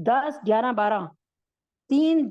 10, 11, 12, 3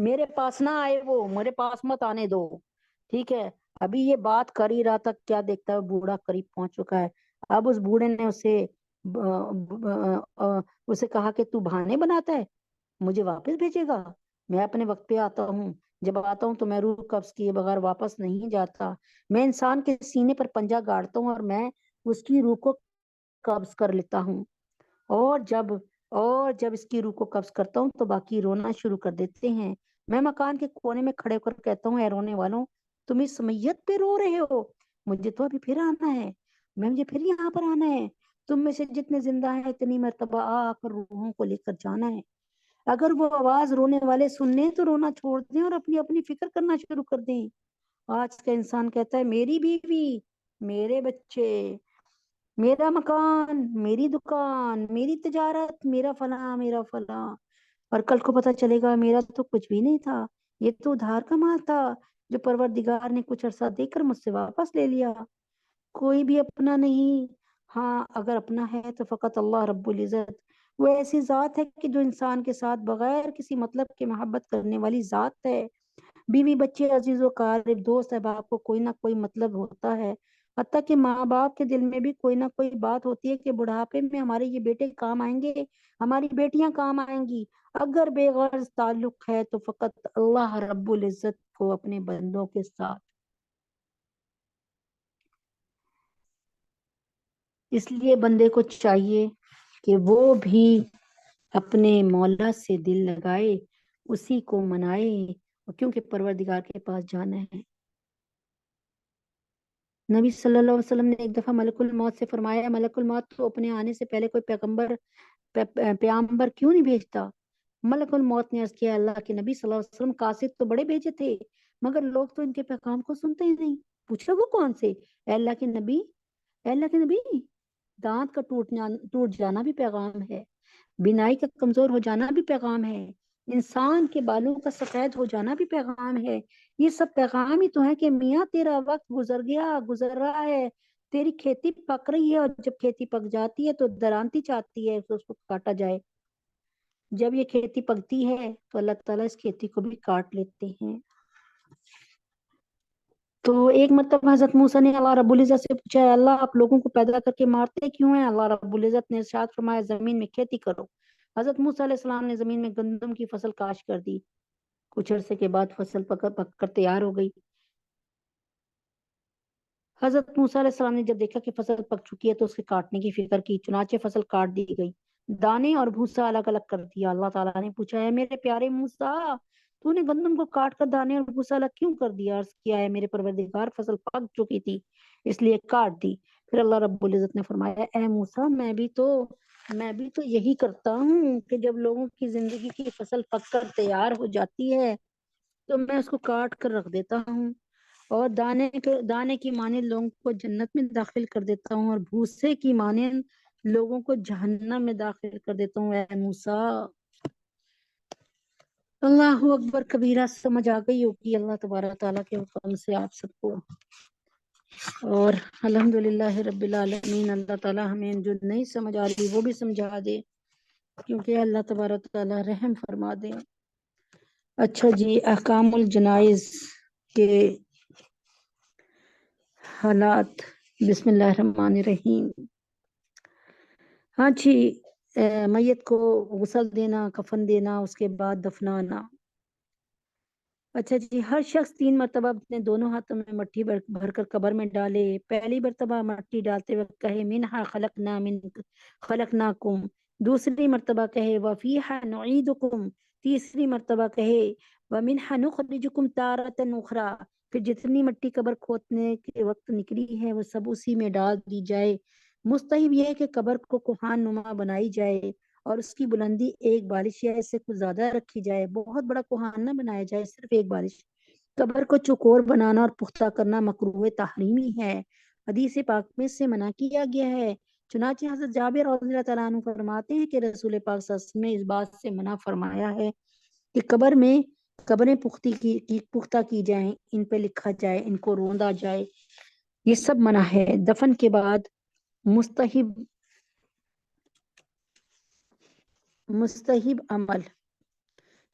میرے پاس نہ آئے، وہ میرے پاس مت آنے دو، ٹھیک ہے؟ ابھی یہ بات کر ہی رہا تھا، کیا دیکھتا ہے بوڑھا قریب پہنچ چکا ہے۔ اب اس بوڑھے نے اسے کہا کہ تو بہانے بناتا ہے، مجھے واپس بھیجے گا؟ میں اپنے وقت پہ آتا ہوں، جب آتا ہوں تو میں روح قبض کیے بغیر واپس نہیں جاتا۔ میں انسان کے سینے پر پنجہ گاڑتا ہوں اور میں اس کی روح کو قبض کر لیتا ہوں، اور جب اس کی روح کو قبض کرتا ہوں تو باقی رونا شروع کر دیتے ہیں۔ میں مکان کے کونے میں کھڑے ہو کر کہتا ہوں، اے رونے والوں، تم اس میت پہ رو رہے ہو؟ مجھے تو ابھی پھر آنا ہے، مجھے پھر یہاں پر آنا ہے۔ تم میں سے جتنے زندہ ہیں اتنی مرتبہ آ کر روحوں کو لے کر جانا ہے۔ اگر وہ آواز رونے والے سن لیں تو رونا چھوڑ دیں اور اپنی اپنی فکر کرنا شروع کر دیں۔ آج کا انسان کہتا ہے، میری بیوی، میرے بچے، میرا مکان، میری دکان، میری تجارت، میرا فلاں، میرا فلاں، اور کل کو پتا چلے گا میرا تو کچھ بھی نہیں تھا، یہ تو ادھار کا مال تھا جو پروردگار نے کچھ عرصہ دے کر مجھ سے واپس لے لیا۔ کوئی بھی اپنا نہیں، ہاں اگر اپنا ہے تو فقط اللہ رب العزت۔ وہ ایسی ذات ہے کہ جو انسان کے ساتھ بغیر کسی مطلب کے محبت کرنے والی ذات ہے۔ بیوی، بچے، عزیز و اقارب، دوست احباب کو کوئی نہ کوئی مطلب ہوتا ہے، حتیٰ کہ ماں باپ کے دل میں بھی کوئی نہ کوئی بات ہوتی ہے کہ بڑھاپے میں ہمارے یہ بیٹے کام آئیں گے، ہماری بیٹیاں کام آئیں گی۔ اگر بے غرض تعلق ہے تو فقط اللہ رب العزت کو اپنے بندوں کے ساتھ۔ اس لیے بندے کو چاہیے کہ وہ بھی اپنے مولا سے دل لگائے، اسی کو منائے، کیونکہ پروردگار کے پاس جانا ہے۔ نبی صلی اللہ علیہ وسلم نے ایک دفعہ ملک الموت سے فرمایا، ملک الموت تو اپنے آنے سے پہلے کوئی پیغمبر کیوں نہیں بھیجتا؟ ملک الموت نے عرض کیا، اللہ کے نبی صلی اللہ علیہ وسلم، قاصد تو بڑے بھیجے تھے مگر لوگ تو ان کے پیغام کو سنتے ہی نہیں۔ پوچھا، وہ کون سے؟ اے اللہ کے نبی، اے اللہ کے نبی، دانت کا ٹوٹ جانا بھی پیغام ہے، بینائی کا کمزور ہو جانا بھی پیغام ہے، انسان کے بالوں کا سفید ہو جانا بھی پیغام ہے۔ یہ سب پیغام ہی تو ہے کہ میاں تیرا وقت گزر رہا ہے، تیری کھیتی پک رہی ہے، اور جب کھیتی پک جاتی ہے تو درانتی چاہتی ہے کہ اس کو کاٹا جائے۔ جب یہ کھیتی پکتی ہے تو اللہ تعالیٰ اس کھیتی کو بھی کاٹ لیتے ہیں۔ تو ایک مرتبہ حضرت موسیٰ نے اللہ رب العزت سے پوچھا، ہے اللہ، آپ لوگوں کو پیدا کر کے مارتے کیوں ہیں؟ اللہ رب العزت نے ارشاد فرمایا، زمین میں کھیتی کرو۔ حضرت موسیٰ علیہ السلام نے زمین میں گندم کی فصل کاشت کر دی، کچھ عرصے کے بعد فصل پک کر تیار ہو گئی۔ حضرت موسیٰ علیہ السلام نے جب دیکھا کہ فصل پک چکی ہے تو اس کے کاٹنے کی فکر کی، چنانچہ فصل کاٹ دی گئی، دانے اور بھوسا الگ الگ کر دیا۔ اللہ تعالیٰ نے پوچھا، ہے میرے پیارے موسیٰ، تو نے گندم کو کاٹ کر دانے اور بھوسا الگ کیوں کر دیا؟ عرض کیا، ہے میرے پروردگار، فصل پک چکی تھی اس لیے کاٹ دی۔ پھر اللہ رب العزت نے فرمایا، اے موسیٰ، میں بھی تو یہی کرتا ہوں کہ جب لوگوں کی زندگی کی فصل پک کر تیار ہو جاتی ہے تو میں اس کو کاٹ کر رکھ دیتا ہوں، اور دانے کی مانند لوگوں کو جنت میں داخل کر دیتا ہوں، اور بھوسے کی مانند لوگوں کو جہنم میں داخل کر دیتا ہوں۔ اے موسیٰ، اللہ اکبر کبیرہ، سمجھ آ گئی ہوگی اللہ تبارک تعالیٰ کے حکم سے آپ سب کو، اور الحمدللہ رب العالمین، اللہ تعالیٰ ہمیں جو نہیں سمجھ آ رہی وہ بھی سمجھا دے، کیونکہ اللہ تبارک تعالیٰ رحم فرما دے۔ اچھا جی، احکام الجنائز کے حالات، بسم اللہ الرحمن الرحیم۔ ہاں جی، میت کو غسل دینا، کفن دینا، اس کے بعد دفنانا۔ اچھا جی، ہر شخص 3 مرتبہ اپنے دونوں ہاتھوں میں مٹی بھر کر قبر میں ڈالے۔ پہلی مرتبہ مٹی ڈالتے وقت کہے، منہا خلقناکم، دوسری مرتبہ کہے، وفیہا نعیدکم، تیسری مرتبہ کہے، ومنہا نخرجکم تارۃ اخری۔ پھر جتنی مٹی قبر کھودنے کے وقت نکلی ہے وہ سب اسی میں ڈال دی جائے۔ مستحب یہ ہے کہ قبر کو کوہان نما بنائی جائے اور اس کی بلندی 1 بالش یا اس سے کچھ زیادہ رکھی جائے، بہت بڑا کوہان نہ بنایا جائے، صرف 1 بالش۔ قبر کو چوکور بنانا اور پختہ کرنا مکروہ تحریمی ہے، حدیث پاک میں سے منع کیا گیا ہے۔ چنانچہ حضرت جابر رضی اللہ تعالیٰ عنہ فرماتے ہیں کہ رسول پاک صلی اللہ علیہ وسلم نے اس بات سے منع فرمایا ہے کہ قبریں پختہ کی جائیں، ان پہ لکھا جائے، ان کو روندا جائے، یہ سب منع ہے۔ دفن کے بعد مستحب عمل،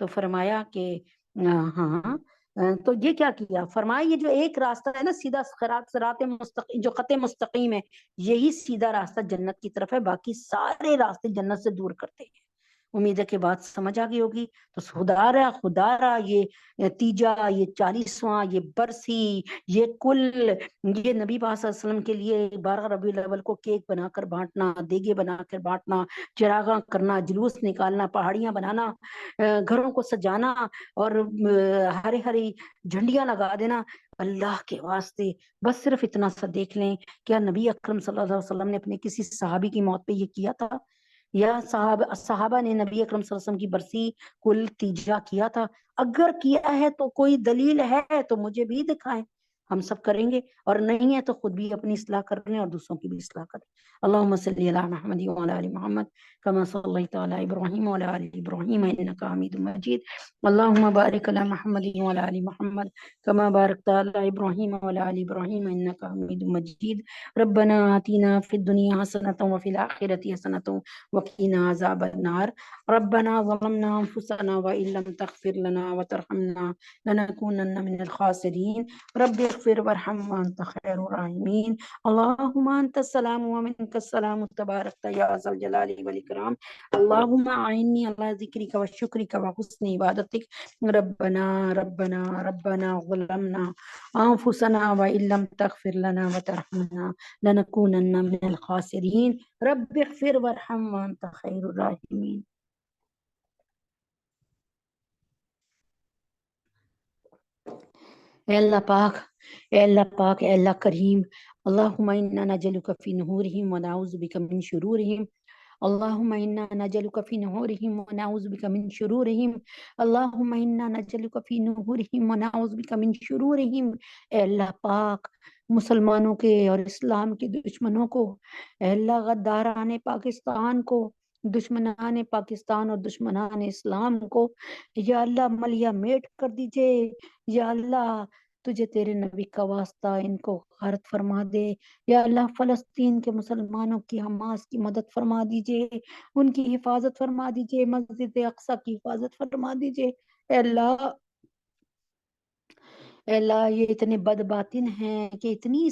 تو فرمایا کہ ہاں تو یہ کیا کیا؟ فرمایا یہ جو ایک راستہ ہے نا سیدھا صراط مستقیم، جو خط مستقیم ہے، یہی سیدھا راستہ جنت کی طرف ہے، باقی سارے راستے جنت سے دور کرتے ہیں۔ امید ہے کہ بات سمجھ آ گئی ہوگی۔ تو خدا را یہ تیجا، یہ 40واں، یہ برسی، یہ کل، یہ نبی پاک صلی اللہ علیہ وسلم کے لیے 12 ربیع الاول کو کیک بنا کر بانٹنا، دیگے بنا کر بانٹنا، چراغاں کرنا، جلوس نکالنا، پہاڑیاں بنانا، گھروں کو سجانا، اور ہری ہری جھنڈیاں لگا دینا، اللہ کے واسطے بس صرف اتنا سا دیکھ لیں، کیا نبی اکرم صلی اللہ علیہ وسلم نے اپنے کسی صحابی کی موت پہ یہ کیا تھا؟ یا صحابہ نے نبی اکرم صلی اللہ علیہ وسلم کی برسی کل تیجا کیا تھا؟ اگر کیا ہے تو کوئی دلیل ہے تو مجھے بھی دکھائیں، ہم سب کریں گے، اور نہیں ہے تو خود بھی اپنی اصلاح کر لیں اور دوسروں کی بھی اصلاح کریں۔ اللہم صلی علی محمد وعلی آل محمد کما صلیت علی ابراہیم وعلی آل ابراہیم انک حمید مجید، اللہم بارک علی محمد وعلی آل محمد کما بارکت علی ابراہیم وعلی آل ابراہیم انک حمید مجید، ربنا آتنا فی الدنیا حسنۃ وفی الآخرۃ حسنۃ وقنا عذاب النار، ربنا ظلمنا انفسنا وان لم تغفر لنا وترحمنا لنكونن من الخاسرین، رب اغفر وارحم وانت خیر الراحمین، اللهم انت السلام ومنك السلام تبارک یا ذا الجلال والاکرام، اللهم اعني على ذکرک وشکرک وحسن عبادتک، ربنا ظلمنا انفسنا وان لم تغفر لنا وترحمنا لنكونن من الخاسرین، رب اغفر وارحم وانت خیر الراحمین۔ اے اللہ پاک، اے اللہ پاک، اے اللہ کریم، اللہم انا نجلک فی نحورہم ونعوذ بک من شرورہم، اللہم انا نجلک فی نحورہم ونعوذ بک من شرورہم، اللہم انا نجلک فی نحورہم ونعوذ بک من شرورہم۔ اے اللہ پاک، مسلمانوں کے اور اسلام کے دشمنوں کو، اے اللہ غداران پاکستان کو، دشمنان پاکستان اور دشمنان اسلام کو یا اللہ ملیا میٹ کر دیجئے، یا اللہ تجھے تیرے نبی کا واسطہ ان کو غارت فرما دے، یا اللہ فلسطین کے مسلمانوں کی، حماس کی مدد فرما دیجئے، ان کی حفاظت فرما دیجئے، مسجد اقصی کی حفاظت فرما دیجئے۔ اے اللہ، اے اللہ یہ اتنے بد باطن ہیں کہ اتنی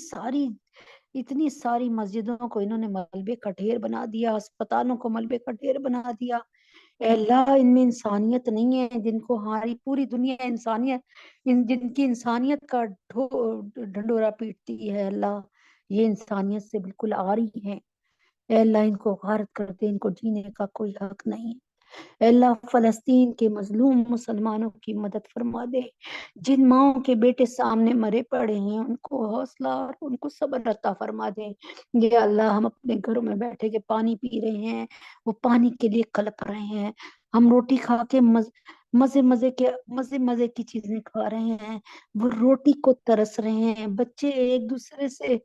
ساری مسجدوں کو انہوں نے ملبے کا ڈھیر بنا دیا، اسپتالوں کو ملبے کا ڈھیر بنا دیا۔ اے اللہ ان میں انسانیت نہیں ہے، جن کو ہماری پوری دنیا انسانیت، جن کی انسانیت کا ڈھنڈورا پیٹتی ہے، اللہ یہ انسانیت سے بالکل عاری ہیں۔ اے اللہ ان کو غارت کر دے، ان کو جینے کا کوئی حق نہیں۔ اے اللہ فلسطین کے مظلوم مسلمانوں کی مدد فرما دے، جن ماؤں کے بیٹے سامنے مرے پڑے ہیں ان کو حوصلہ اور ان کو صبر عطا فرما دے۔ یا اللہ ہم اپنے گھروں میں بیٹھے کے پانی پی رہے ہیں، وہ پانی کے لیے کلپ رہے ہیں، ہم روٹی کھا کے مزے کی چیزیں کھا رہے ہیں، وہ روٹی کو ترس رہے ہیں، بچے ایک دوسرے سے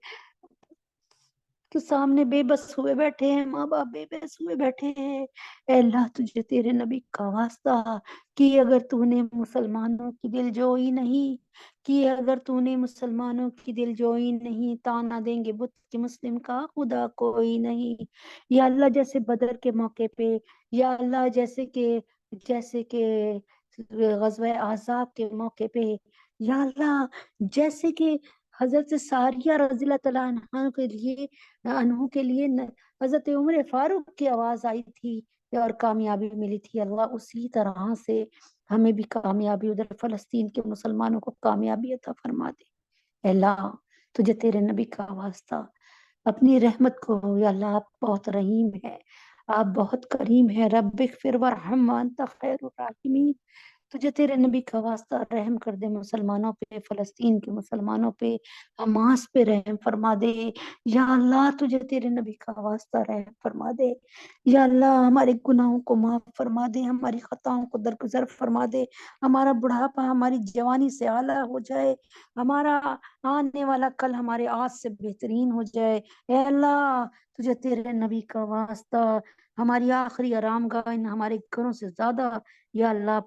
کے سامنے بے بس ہوئے بیٹھے ہیں، ماں باپ بے بس ہوئے بیٹھے ہیں۔ اے اللہ تجھے تیرے نبی کا واسطہ کہ اگر تو نے مسلمانوں کی دل جوئی نہیں کی، اگر تو نے مسلمانوں کی دل جوئی نہیں، تانا دیں گے بت کے مسلم کا خدا کوئی نہیں۔ یا اللہ جیسے بدر کے موقع پہ، یا اللہ جیسے کہ غزوہ احزاب کے موقع پہ، یا اللہ جیسے کہ حضرت ساریہ رضی اللہ تعالیٰ عنہ کے لیے حضرت عمر فاروق کی آواز آئی تھی اور کامیابی ملی تھی، اللہ اسی طرح سے ہمیں بھی کامیابی، ادھر فلسطین کے مسلمانوں کو کامیابی عطا فرما دے۔ اے اللہ تجھے تیرے نبی کا واسطہ اپنی رحمت کو، یا اللہ آپ بہت رحیم ہے، آپ بہت کریم ہے، رب اغفر وارحم وانت خیر الراحمین، تجھے تیرے نبی کا واسطہ رحم کر دے مسلمانوں پہ، فلسطین کے مسلمانوں پہ، حماس پہ رحم فرما دے۔ یا اللہ تجھے تیرے نبی کا واسطہ رحم فرما دے، یا اللہ ہمارے گناہوں کو معاف فرما دے، ہماری خطاؤں کو درگزر فرما دے، ہمارا بڑھاپا ہماری جوانی سے اعلیٰ ہو جائے، ہمارا آنے والا کل ہمارے آج سے بہترین ہو جائے۔ اے اللہ تجھے تیرے نبی کا واسطہ ہماری آخری آرام گاہ ہمارے گھروں سے زیادہ یا اللہ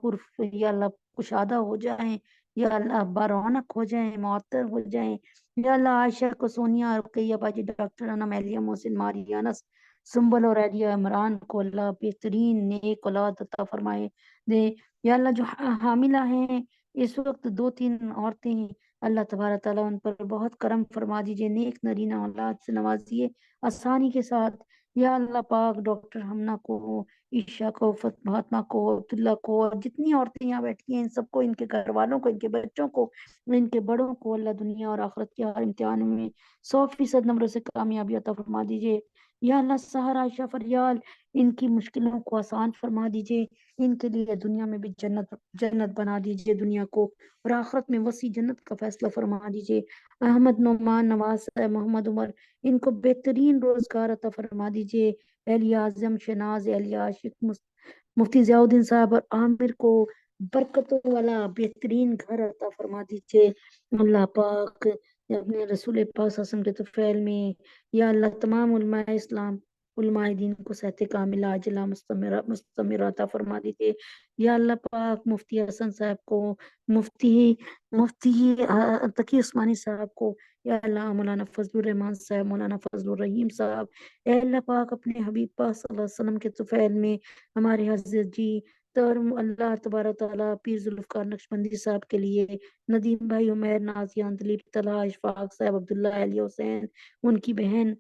کشادہ ہو جائیں، یا اللہ برونق ہو جائیں، معطر ہو جائیں. یا اللہ عائشہ کو، سونیا، رقیہ باجی، ڈاکٹر انا، میلیا، محسن، ماریانس، سنبل اور ایلیا عمران کو اللہ بہترین نیک اولاد عطا فرمائے دے. یا اللہ جو حاملہ ہیں اس وقت 2-3 عورتیں ہیں، اللہ تبارک تعالیٰ ان پر بہت کرم فرما دیجئے، نیک نرینہ اولاد سے نوازیے آسانی کے ساتھ. یا اللہ پاک ڈاکٹر ہمنا کو، عشاء کو، فاطمہ کو، عبداللہ کو، اور جتنی عورتیں یہاں بیٹھی ہیں ان سب کو، ان کے گھر والوں کو، ان کے بچوں کو، ان کے بڑوں کو اللہ دنیا اور آخرت کے ہر امتحان میں 100% نمبر سے کامیابی عطا فرما دیجئے. یا اللہ سحر، عائشہ، فریال، ان کی مشکلوں کو آسان فرما دیجئے، ان کے لیے دنیا میں بھی جنت بنا دیجئے دنیا کو، اور آخرت میں وسیع جنت کا فیصلہ فرما دیجئے. احمد، نعمان، نواز، محمد عمر، ان کو بہترین روزگار عطا فرما دیجئے. اہلیہ اعظم، شناز، اہلیہ عاشق، مفتی ضیاء الدین صاحب اور عامر کو برکتوں والا بہترین گھر عطا فرما دیجئے. اللہ پاک اپنے رسول پاک صلی اللہ علیہ وسلم کے طفیل میں، یا اللہ تمام علماء اسلام، علماء دین کو صحت کاملہ عاجلہ مستمرہ عطا فرما دیجئے. یا اللہ پاک مفتی حسن صاحب کو، مفتی تقی عثمانی صاحب کو، یا اللہ مولانا فضل الرحمان صاحب، مولانا فضل الرحیم صاحب، اے اللہ پاک اپنے حبیب پاک صلی اللہ علیہ وسلم کے طفیل میں ہمارے حضرت جی اللہ تبارک تعالیٰ پیر ذوالفقار نقشبندی صاحب کے لیے، ندیم بھائی، عمیر، نازیہ، دلیپ، طلحہ، اشفاق صاحب، عبداللہ، علی حسین، ان کی بہن،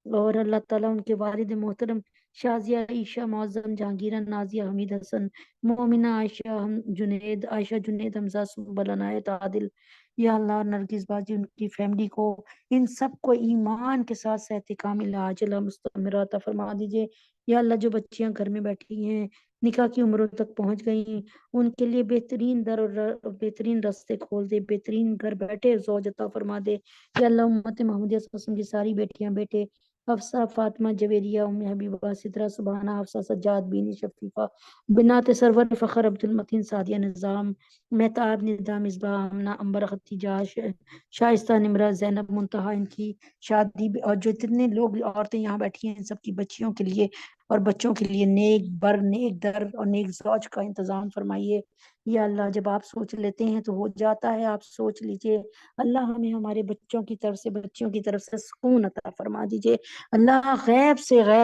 اور اللہ تعالیٰ ان کے والد محترم شازیہ، عائشہ، معظم، جہانگیرہ، نازیہ، حمید حسن، مومنہ، عائشہ، جنید، حمزہ، سنبل، عنایت، عادل، یا اللہ نرگس باجی، ان کی فیملی کو، ان سب کو ایمان کے ساتھ صحت کاملہ عاجلہ مستمرہ عطا فرما دیجئے. یا اللہ جو بچیاں گھر میں بیٹھی ہیں، نکاح کی عمروں تک پہنچ گئی ہیں، ان کے لیے بہترین در اور بہترین راستے کھول دے، بہترین گھر بیٹھے زوج عطا فرما دے. یا اللہ امت محمدیہ صلی اللہ علیہ وسلم کی ساری بیٹیاں بیٹے، حفصہ، فاطمہ، جویریہ، ام حبیبہ، سترہ، سبحانہ، حفصہ، سجاد، بینی، شفیفہ، بنات سرور فخر، عبد المتین، سعدیہ، نظام، مہتاب، ندا، مصباح، آمنہ، امبر، ختیجہ، شائستہ، نمرہ، زینب، منتہا، ان کی شادی اور جو جتنے لوگ عورتیں یہاں بیٹھی ہیں ان سب کی بچیوں کے لیے اور بچوں کے لیے نیک بر، نیک در اور نیک زوج کا انتظام فرمائیے. یا اللہ جب آپ سوچ لیتے ہیں تو ہو جاتا ہے، آپ سوچ لیجئے. اللہ ہمیں ہمارے بچوں کی طرف سے، بچیوں کی طرف سے سکون عطا فرما دیجئے. اللہ غیب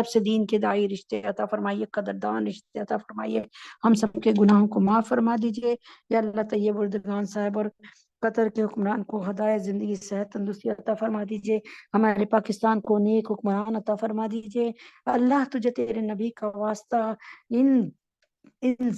سے دین کے دائی رشتے عطا فرمائیے، قدردان رشتے عطا فرمائیے. ہم سب کے گناہوں کو معاف فرما دیجئے. یا اللہ طیب اردگان صاحب اور قطر کے حکمران کو ہدایت، زندگی، صحت، تندرستی عطا فرما دیجئے. ہمارے پاکستان کو نیک حکمران عطا فرما دیجئے. اللہ تجھے تیرے نبی کا واسطہ ان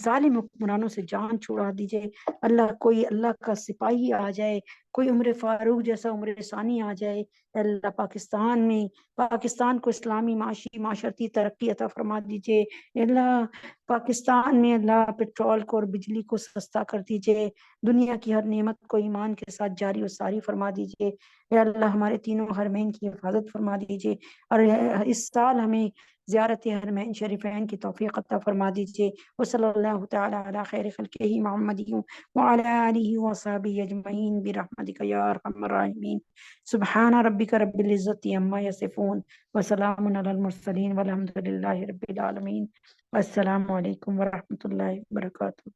ظالم حکمرانوں سے جان چھڑا دیجئے. اللہ کوئی اللہ کا سپاہی آ جائے، کوئی عمر فاروق جیسا عمر ثانی آ جائے. اللہ پاکستان کو اسلامی معاشی معاشرتی ترقی عطا فرما دیجئے. اللہ پاکستان میں اللہ پیٹرول کو اور بجلی کو سستا کر دیجئے. دنیا کی ہر نعمت کو ایمان کے ساتھ جاری و ساری فرما دیجئے. اے اللہ ہمارے تینوں حرمین کی حفاظت فرما دیجئے، اور اس سال ہمیں زیارت حرمین شریفین کی توفیق عطا فرما دیجئے. وصلی اللہ تعالی علی خیر خلقہ محمد وعلی آلہ وصحبہ اجمعین برحمتک یا ارحم الراحمین. سبحان ربک رب العزت عما یصفون وسلام علی المرسلین والحمد للہ رب العالمین. السلام علیکم ورحمۃ اللہ وبرکاتہ.